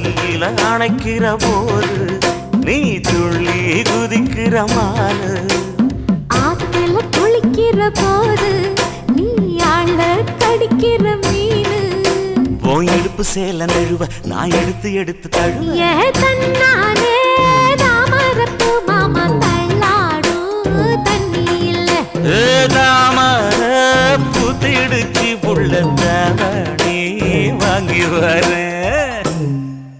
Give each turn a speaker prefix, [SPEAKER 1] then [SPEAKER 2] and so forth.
[SPEAKER 1] தீயில அணைக்கிற போது நீ துள்ளி குதிக்கிற மானு.
[SPEAKER 2] ஆத்துல குளிக்கிற போது நீ ஆள கடிக்கிற மீனு.
[SPEAKER 1] உன் இடுப்பு சேல நழுவ நான் எடுத்து எடுத்து தழுவ.
[SPEAKER 2] ஏ தன்னானே தாமரப்பு மாமா தள்ளாடும் தண்ணி இல்ல.
[SPEAKER 1] தாமர பூத்திடுச்சு புள்ள தாவணி வாங்கி வரேன்.